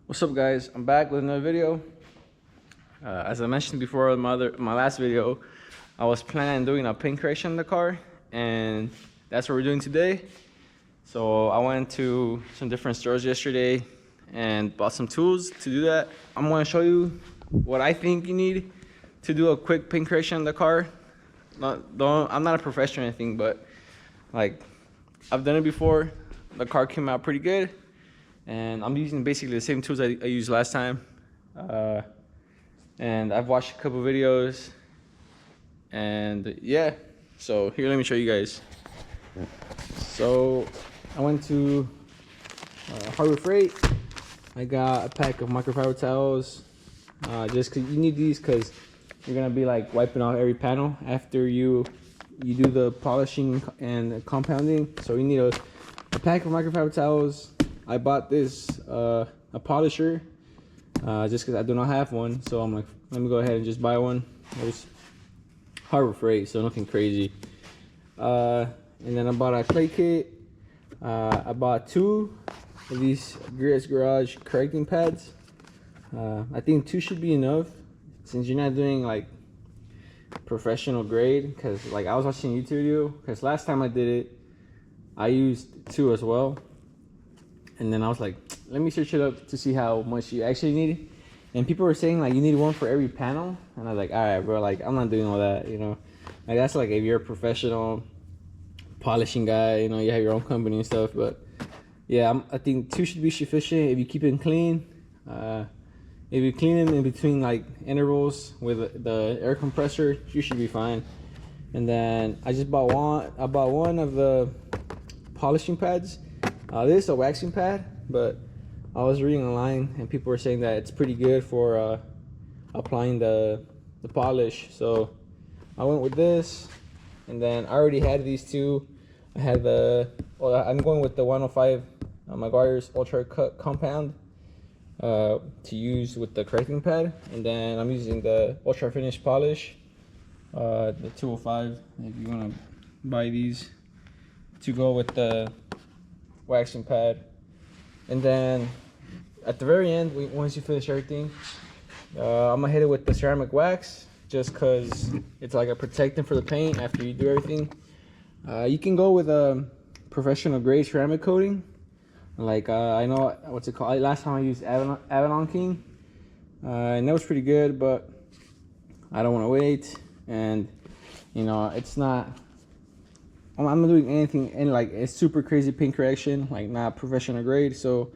What's up, guys? I'm back with another video. As I mentioned before in my last video, I was planning on doing a paint correction in the car, and that's what we're doing today. So I went to some different stores yesterday and bought some tools to do that. I'm going to show you what I think you need to do a quick paint correction in the car. I'm not a professional or anything, but like I've done it before. The car came out pretty good. And I'm using basically the same tools I used last time. And I've watched a couple videos. And yeah, so here, let me show you guys. So I went to Harbor Freight. I got a pack of microfiber towels. Just cause you need these because you're gonna be like wiping off every panel after you do the polishing and compounding. So you need a pack of microfiber towels. I bought this a polisher just because I do not have one, so I'm like, let me go ahead and just buy one. There's Harbor Freight, so nothing crazy. And then I bought a clay kit. I bought 2 of these WRX Garage correcting pads. I think 2 should be enough since you're not doing like professional grade. Because like I was watching a YouTube video, because last time I did it, I used 2 as well. And then I was like, let me search it up to see how much you actually need. And people were saying like you need 1 for every panel. And I was like, all right, bro, like I'm not doing all that, you know. Like that's like if you're a professional polishing guy, you know, you have your own company and stuff. But yeah, I think 2 should be sufficient if you keep it clean. If you clean them in between like intervals with the air compressor, you should be fine. And then I just bought one of the polishing pads. This is a waxing pad, but I was reading online and people were saying that it's pretty good for applying the polish. So I went with this, and then I already had these 2. I had I'm going with the 105 Meguiar's Ultra Cut Compound to use with the correcting pad, and then I'm using the Ultra Finish Polish, the 205. If you want to buy these to go with the waxing pad. And then at the very end, once you finish everything, I'm gonna hit it with the ceramic wax, just because it's like a protectant for the paint after you do everything. You can go with a professional grade ceramic coating, like I know what's it called. Last time I used Avalon King, and that was pretty good, but I don't want to wait, and you know, it's not, I'm not doing anything in like a super crazy paint correction, like not professional grade. So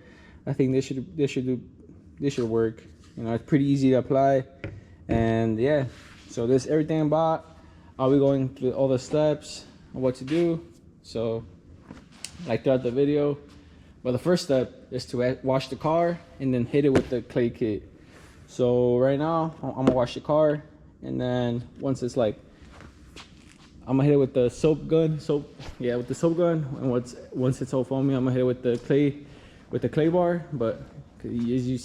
I think this should work. You know, it's pretty easy to apply. And yeah, so this everything I bought. I'll be going through all the steps of what to do, so like throughout the video. But the first step is to wash the car and then hit it with the clay kit. So right now I'm gonna wash the car, and then once it's like, I'm gonna hit it with the soap gun. With the soap gun. And once it's all foamy, I'm gonna hit it with the clay bar. But as you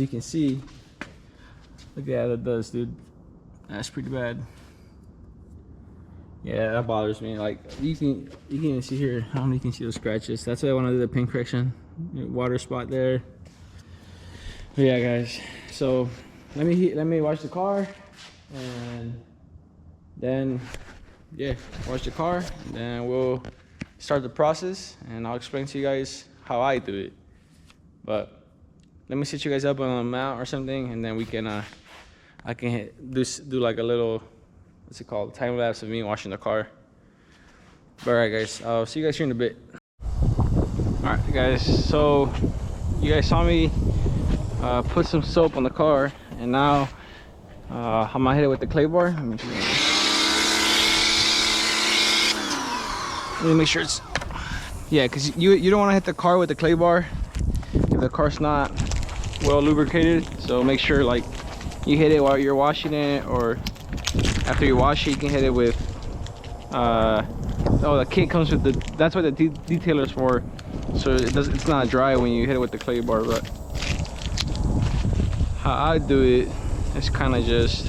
can see, look at how that does, dude. That's pretty bad. Yeah, that bothers me. Like you can even see here. I don't know if you can see those scratches. That's why I want to do the paint correction. Water spot there. But yeah, guys. So let me wash the car, and then yeah, wash the car, and then we'll start the process, and I'll explain to you guys how I do it. But let me set you guys up on a mount or something, and then we can I can do like a little, what's it called, time lapse of me washing the car. But all right, guys, I'll see you guys here in a bit. All right, guys, so you guys saw me put some soap on the car, and now I'm gonna hit it with the clay bar. Let me make sure it's, yeah, because you don't want to hit the car with the clay bar if the car's not well lubricated. So make sure like you hit it while you're washing it, or after you wash it, you can hit it with oh, the kit comes with the, that's what the detailer's for, so it's not dry when you hit it with the clay bar. But how I do it is kind of just,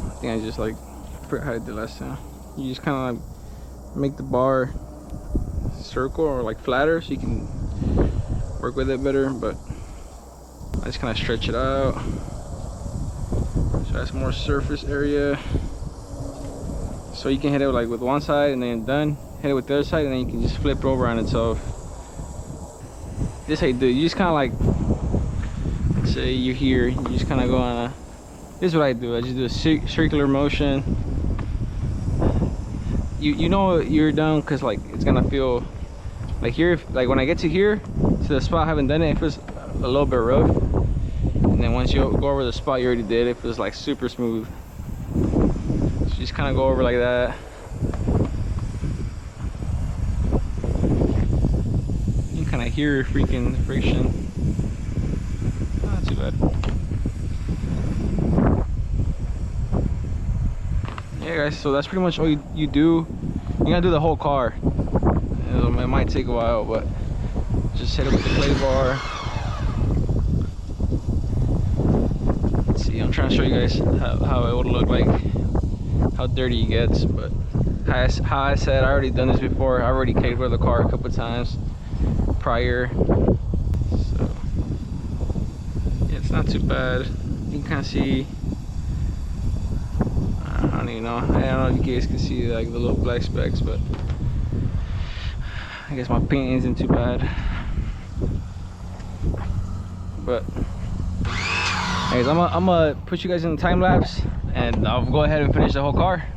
I think I just like, I forgot how I did last time. You just kind of like make the bar circle or like flatter, so you can work with it better, but I just kind of stretch it out. So that's more surface area. So you can hit it like with one side and then done. Hit it with the other side and then you can just flip it over on itself. This how you do it. You just kind of like, let's say you're here, you just kind of go on a, this is what I do. I just do a circular motion. You know you're done because like it's gonna feel like here, like when I get to here, to the spot I haven't done it, it feels a little bit rough. And then once you go over the spot you already did, it feels like super smooth. So you just kind of go over like that. You can kind of hear freaking friction. Not too bad. Yeah guys, so that's pretty much all you do. You gotta do the whole car. It might take a while, but just hit it with the clay bar. Let's see, I'm trying to show you guys how it would look like, how dirty it gets. But how I said, I already done this before. I already clayed with the car a couple times prior, so yeah, it's not too bad. You can kind of see, I don't even know. I don't know if you guys can see like the little black specks, but I guess my paint isn't too bad. But anyways, I'm gonna put you guys in the time lapse and I'll go ahead and finish the whole car.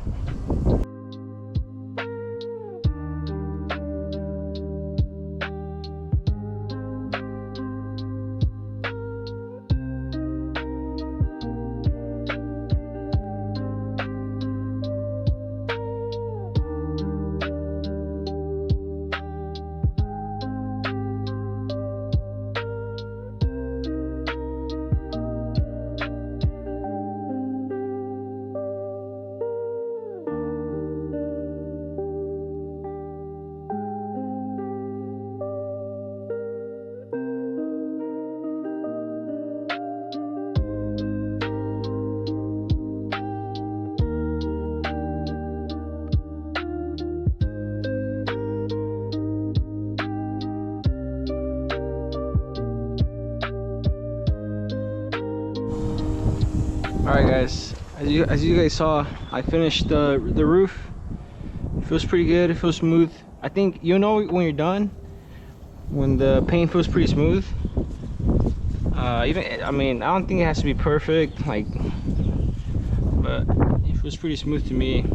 Alright guys, as you guys saw, I finished the roof. It feels pretty good, it feels smooth. I think you know when you're done, when the paint feels pretty smooth. I mean, I don't think it has to be perfect, like, but it feels pretty smooth to me.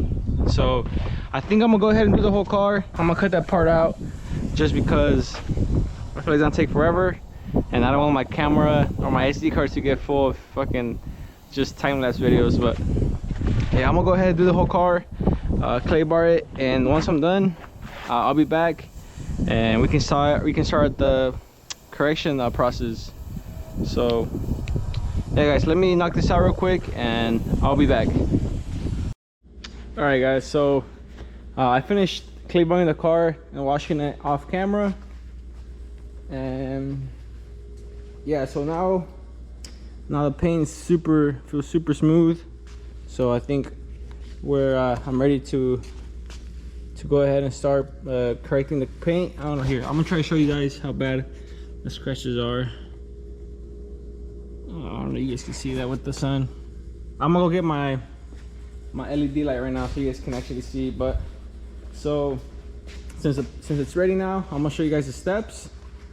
So I think I'm gonna go ahead and do the whole car. I'm gonna cut that part out just because I feel like it's gonna take forever, and I don't want my camera or my SD card to get full of fucking just time-lapse videos. But yeah, I'm gonna go ahead and do the whole car, clay bar it, and once I'm done, I'll be back and we can start the correction process. So yeah guys, let me knock this out real quick and I'll be back. All right guys, so I finished clay barring the car and washing it off camera, and yeah, so now the paint feels super smooth. So I think I'm ready to go ahead and start correcting the paint. I don't know, here, I'm gonna try to show you guys how bad the scratches are. I don't know, you guys can see that with the sun. I'm gonna go get my LED light right now so you guys can actually see. But so since it's ready now, I'm gonna show you guys the steps,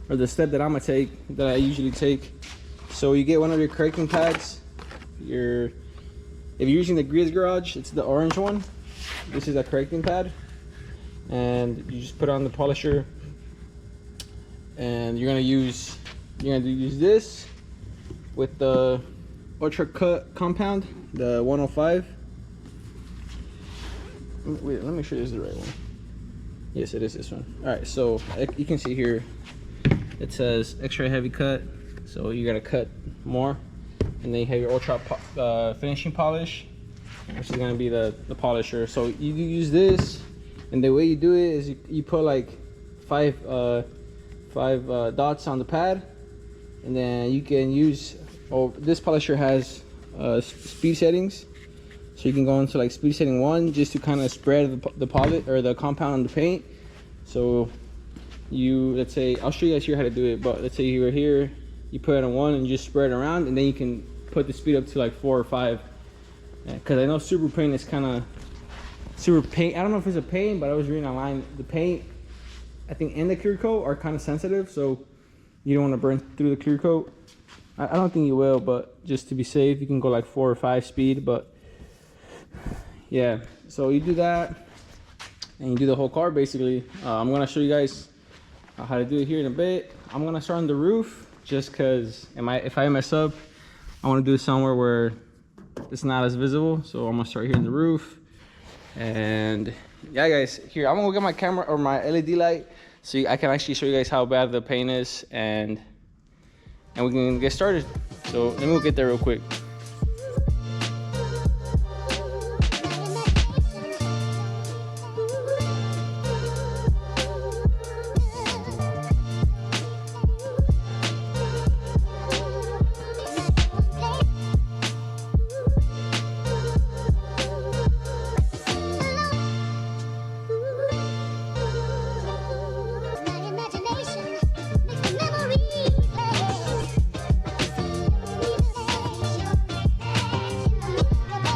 or the step that I'm gonna take, that I usually take. So you get one of your correcting pads. If you're using the Grease Garage, it's the orange one. This is a correcting pad, and you just put on the polisher, and you're gonna use this with the Ultra Cut compound, the 105. Wait, let me make sure this is the right one. Yes, it is this one. All right, so you can see here it says extra heavy cut, so you gotta cut more. And then you have your Ultra finishing polish, which is gonna be the polisher. So you use this, and the way you do it is you put like five dots on the pad, and then you can use, this polisher has speed settings, so you can go into like speed setting 1 just to kind of spread the polish or the compound on the paint. So you, let's say, I'll show you guys here how to do it, but let's say you were here, you put it on 1 and you just spread it around, and then you can put the speed up to like 4 or 5. Because I know super paint is kind of super paint. I don't know if it's a paint, but I was reading online. The paint, I think, and the clear coat are kind of sensitive, so you don't want to burn through the clear coat. I don't think you will, but just to be safe, you can go like 4 or 5 speed. But yeah, so you do that, and you do the whole car basically. I'm gonna show you guys how to do it here in a bit. I'm gonna start on the roof just because if I mess up, I want to do it somewhere where it's not as visible. So I'm gonna start here in the roof. And yeah, guys, here I'm gonna go get my camera or my LED light so I can actually show you guys how bad the paint is, and we can get started. So let me go get there real quick.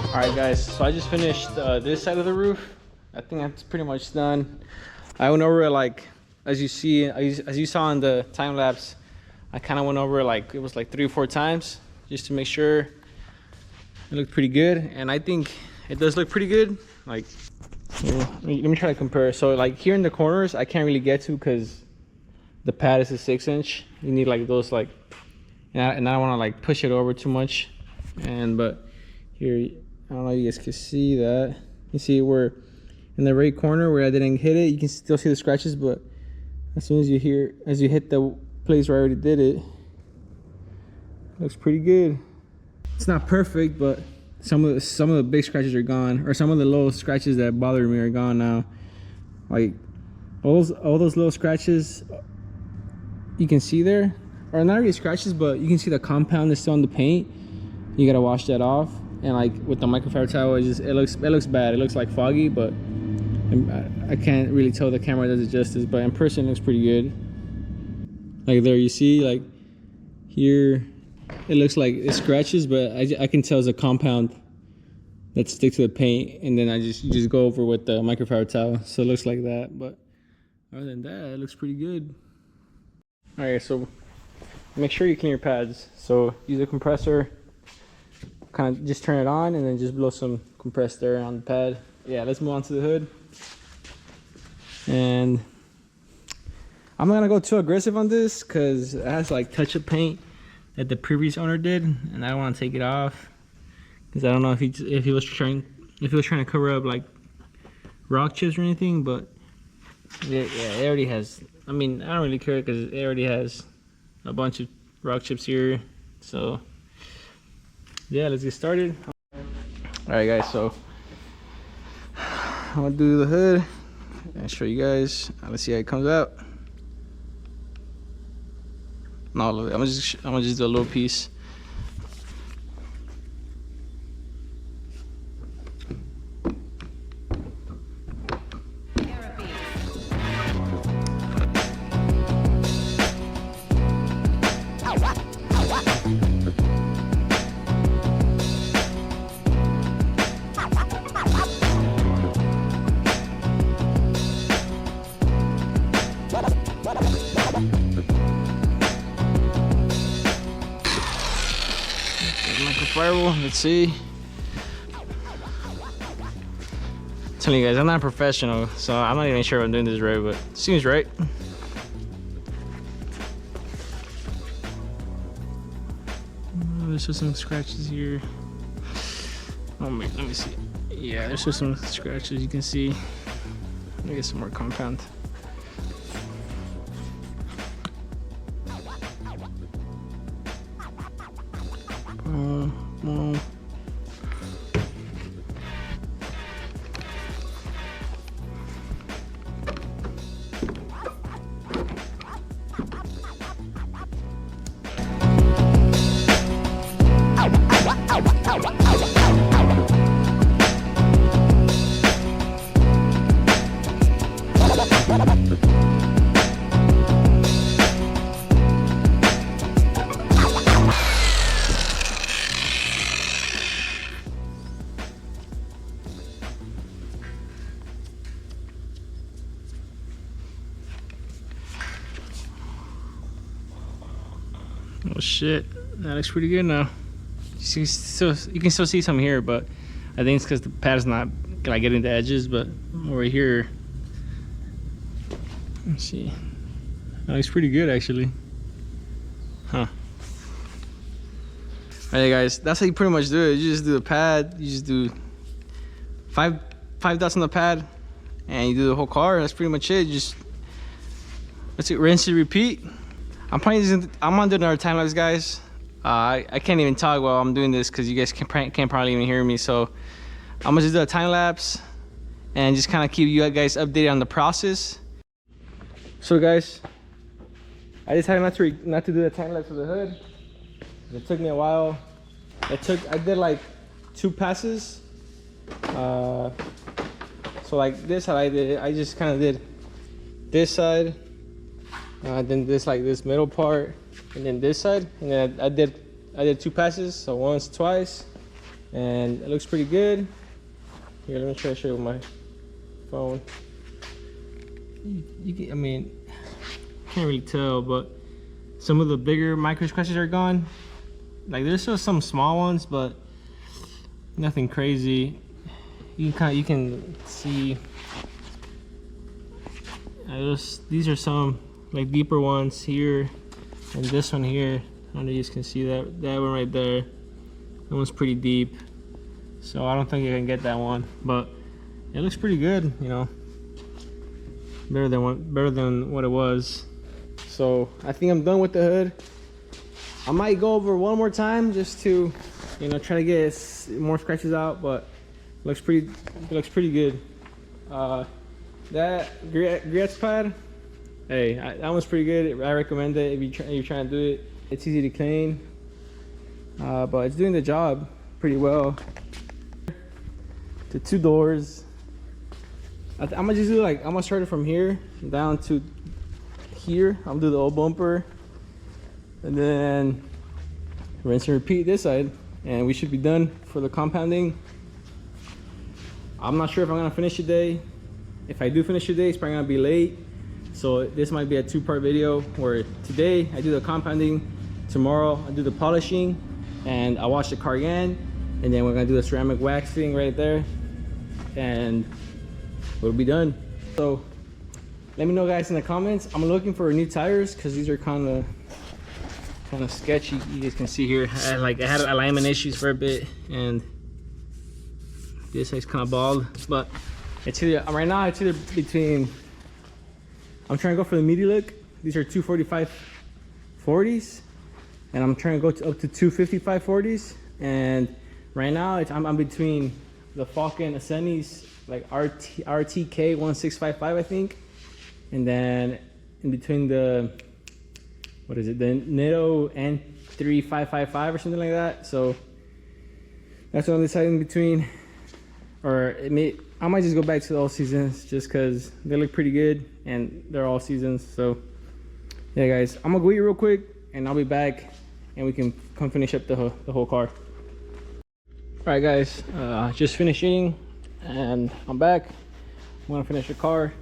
Alright guys, so I just finished this side of the roof. I think that's pretty much done. I went over it like, as you saw in the time lapse, I kind of went over it like, it was like 3 or 4 times just to make sure it looked pretty good. And I think it does look pretty good. Like, let me try to compare. So like here in the corners, I can't really get to because the pad is a 6-inch. You need like those like, and I don't want to like push it over too much. And but here, I don't know if you guys can see that. You see where in the right corner where I didn't hit it, you can still see the scratches, but as soon as you hit the place where I already did it, looks pretty good. It's not perfect, but some of the big scratches are gone, or some of the little scratches that bothered me are gone now. Like all those little scratches you can see there are not really scratches, but you can see the compound is still on the paint. You gotta wash that off. And like with the microfiber towel, it looks bad. It looks like foggy, but I can't really tell the camera does it justice. But in person, it looks pretty good. Like there, you see, like here, it looks like it scratches, but I can tell it's a compound that sticks to the paint. And then you just go over with the microfiber towel, so it looks like that. But other than that, it looks pretty good. All right, so make sure you clean your pads. So use a compressor. Kind of just turn it on and then just blow some compressed air on the pad. Yeah, let's move on to the hood. And I'm not gonna go too aggressive on this because it has like touch-up paint that the previous owner did, and I don't want to take it off because I don't know if he was trying to cover up like rock chips or anything. But yeah, it already has. I mean, I don't really care because it already has a bunch of rock chips here. So yeah, let's get started. All right guys, so I'm gonna do the hood and show you guys. Let's see how it comes out. Not all of it. I'm gonna just do a little piece. Microfiber, let's see. I'm telling you guys, I'm not a professional, so I'm not even sure if I'm doing this right, but it seems right. There's just some scratches here. Oh wait, let me see. Yeah, there's just some scratches you can see. Let me get some more compound. Well. Oh shit, that looks pretty good now. You can still see some here, but I think it's because the pad is not like getting the edges. But over here, let's see, that looks pretty good actually. Huh. Alright guys, that's how you pretty much do it. You just do the pad, you just do five dots on the pad, and you do the whole car. That's pretty much it. Just let's see, rinse and repeat. I'm gonna do another time lapse, guys. I can't even talk while I'm doing this because you guys can't probably even hear me. So I'm gonna just do a time lapse and just kind of keep you guys updated on the process. So guys, I decided not to do the time lapse of the hood. It took me a while. I did like 2 passes. So like this side I just kind of did this side, then this middle part, and then this side, and then I did 2 passes, so once, twice, and it looks pretty good. Here, let me try to show you with my phone. I mean, can't really tell, but some of the bigger micro scratches are gone. Like there's still some small ones, but nothing crazy. You can see these are some like deeper ones here, and this one here. I don't know if you guys can see that one right there. That one's pretty deep, so I don't think you can get that one, but it looks pretty good, you know. Better than what it was. So I think I'm done with the hood. I might go over one more time just to, you know, try to get more scratches out, but it looks pretty good. That WRX pad, hey, that one's pretty good. I recommend it if you're trying to do it. It's easy to clean, but it's doing the job pretty well. The 2 doors, I'm gonna just do I'm gonna start it from here down to here. I'm gonna do the old bumper, and then rinse and repeat this side, and we should be done for the compounding. I'm not sure if I'm gonna finish today. If I do finish today, it's probably gonna be late, so this might be a 2-part video where today I do the compounding, tomorrow I do the polishing, and I wash the car again, and then we're gonna do the ceramic waxing right there, and we'll be done. So let me know guys in the comments. I'm looking for new tires because these are kind of sketchy. You guys can see here I had alignment issues for a bit, and this is kind of bald, but it's either right now it's either between, I'm trying to go for the meaty look. These are 245 40s, and I'm trying to go up to 255 40s, and right now I'm between the Falcon Ascennis, like RTK 1655 I think, and then in between the, what is it, the Nitto N3555 or something like that. So that's what I'm deciding between, or I might just go back to the all seasons just because they look pretty good and they're all seasons. So yeah guys, I'm gonna go eat real quick and I'll be back and we can come finish up the whole car. All right guys, just finished eating and I'm back. I'm gonna finish the car.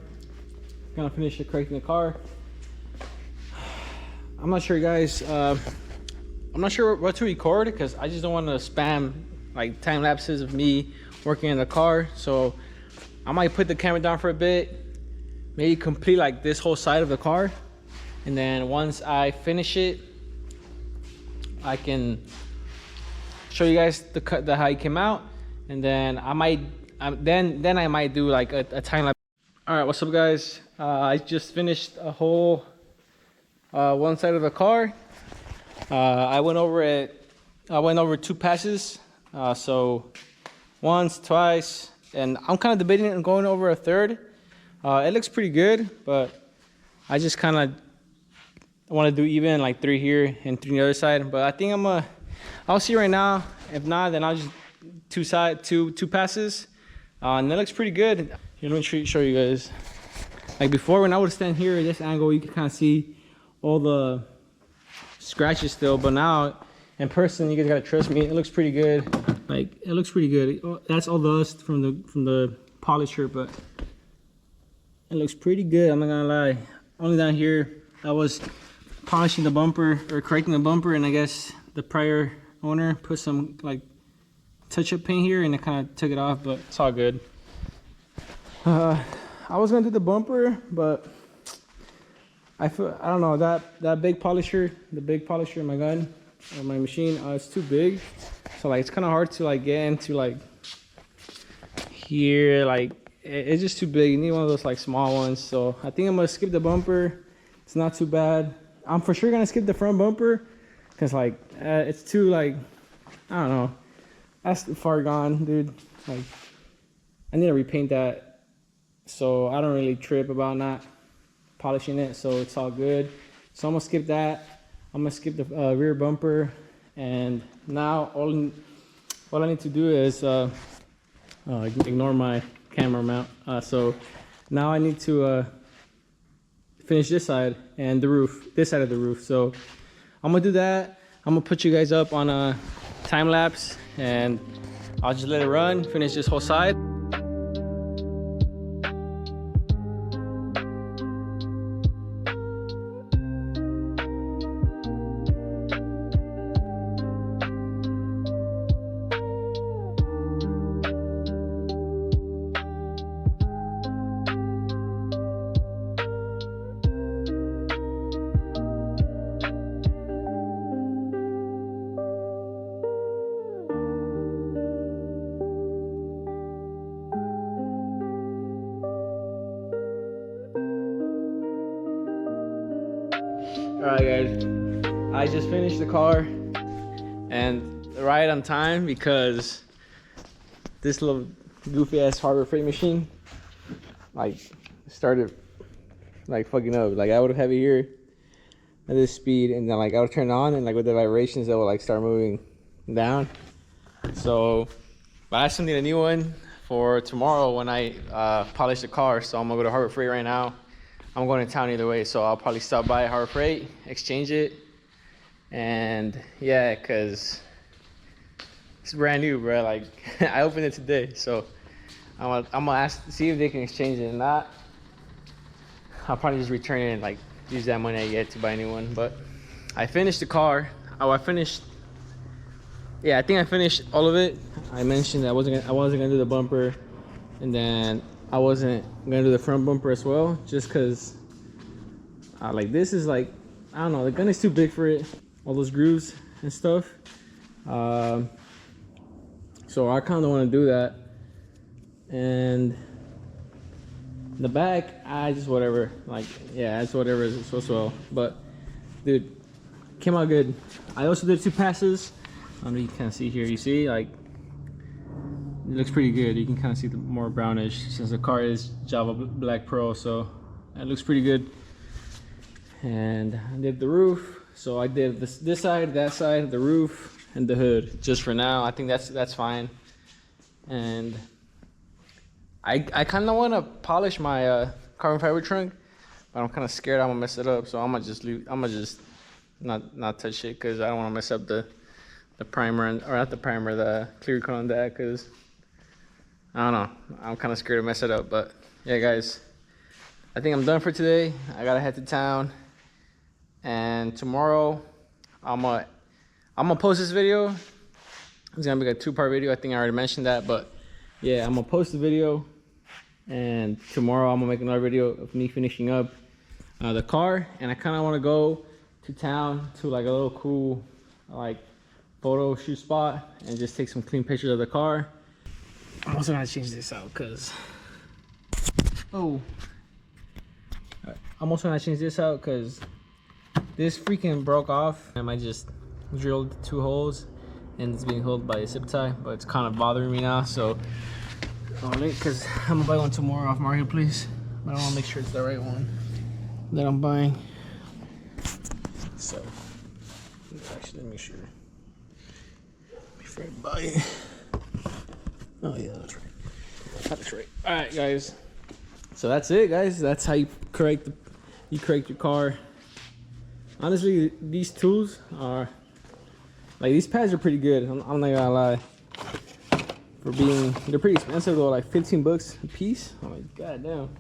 Gonna finish correcting the car. I'm not sure guys, I'm not sure what to record because I just don't want to spam like time lapses of me working in the car. So I might put the camera down for a bit, maybe complete like this whole side of the car, and then once I finish it I can show you guys the how it came out, and then I might then I might do like a time lapse. All right, what's up guys, I just finished a whole one side of the car. I went over 2 passes, so once, twice, and I'm kind of debating on going over a 3rd. It looks pretty good, but I just kind of want to do even like 3 here and 3 on the other side. But I think I'll see right now. If not, then I'll just two passes, and that looks pretty good. Here, let me show you guys. Like before, when I would stand here at this angle, you could kind of see all the scratches still, but now in person, you guys gotta trust me, it looks pretty good. Like it looks pretty good. That's all the dust from the polisher, but it looks pretty good. I'm not gonna lie. Only down here, that was polishing the bumper or correcting the bumper, and I guess the prior owner put some like touch-up paint here and it kind of took it off, but it's all good. I was gonna do the bumper, but I don't know, that big polisher, the big polisher in my gun or my machine, it's too big, so like it's kind of hard to like get into like here. Like it's just too big. You need one of those like small ones. So I think I'm gonna skip the bumper. It's not too bad. I'm for sure gonna skip the front bumper because like it's too like, I don't know, that's too far gone, dude. Like I need to repaint that, so I don't really trip about not polishing it, so it's all good. So I'm gonna skip that. I'm gonna skip the rear bumper, and now all I need to do is ignore my camera mount. So now I need to finish this side and the roof, this side of the roof. So I'm gonna do that. I'm gonna put you guys up on a time lapse, and I'll just let it run, finish this whole side. Alright guys, I just finished the car and right on time because this little goofy ass Harbor Freight machine like started like fucking up. Like I would have it here at this speed, and then like I would turn it on, and like with the vibrations it would like start moving down. So but I still need a new one for tomorrow when I polish the car. So I'm gonna go to Harbor Freight right now. I'm going to town either way, so I'll probably stop by Harbor Freight, exchange it, and yeah, cause it's brand new, bro. Like I opened it today, so I'm gonna ask, see if they can exchange it. Or not, I'll probably just return it and like use that money I get to buy a new one. But I finished the car. I think I finished all of it. I mentioned that I wasn't gonna do the bumper, and then I wasn't gonna do the front bumper as well, just cause like this is like, I don't know, the gun is too big for it, all those grooves and stuff. So I kind of want to do that. And the back, I just whatever, like yeah, it's whatever it's supposed to. But dude, came out good. I also did 2 passes. I don't know if you can see here. You see, like it looks pretty good. You can kind of see the more brownish since the car is Java Black Pro, so it looks pretty good. And I did the roof, so I did this side, that side, the roof, and the hood. Just for now, I think that's fine. And I kind of want to polish my carbon fiber trunk, but I'm kind of scared I'm gonna mess it up. So I'm gonna just not touch it because I don't want to mess up the primer or not the primer, the clear coat on that, because I don't know, I'm kind of scared to mess it up. But yeah guys, I think I'm done for today. I gotta head to town, and tomorrow I'm gonna post this video. It's gonna be a 2-part video. I think I already mentioned that, but yeah, I'm gonna post the video, and tomorrow I'm gonna make another video of me finishing up the car. And I kind of want to go to town to like a little cool like photo shoot spot and just take some clean pictures of the car. I'm also gonna change this out because this freaking broke off. I might just drilled 2 holes and it's being held by a zip tie, but it's kind of bothering me now. So because I'm gonna buy one tomorrow off Marketplace, but I want to make sure it's the right one that I'm buying. So actually, let me make sure before I buy it. Oh yeah, that's right. That's right. All right, guys. So that's it, guys. That's how you correct your car. Honestly, these tools are like, these pads are pretty good. I'm not gonna lie. They're pretty expensive though, like 15 bucks a piece. I'm like, god damn.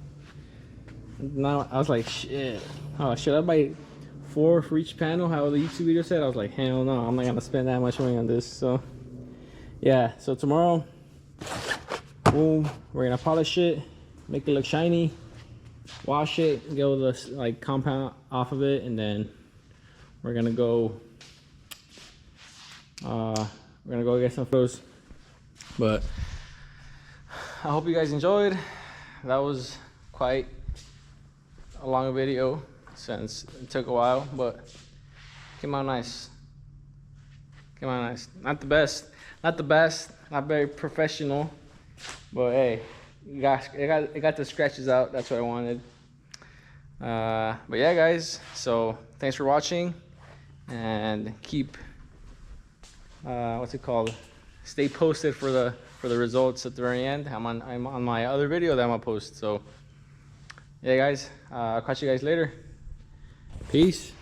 Now I was like, shit. Oh, should I buy 4 for each panel, how the YouTube video said. I was like, hell no, I'm not gonna spend that much money on this. So yeah, so tomorrow, boom, we're gonna polish it, make it look shiny, wash it, get all the like compound off of it, and then we're gonna go get some photos. But I hope you guys enjoyed. That was quite a long video since it took a while, but came out nice. Came out nice. Not the best, not very professional, but hey, it got the scratches out. That's what I wanted. But yeah, guys, so thanks for watching, and keep what's it called, stay posted for the results at the very end. I'm on my other video that I'm gonna post. So yeah, guys, I'll catch you guys later. Peace.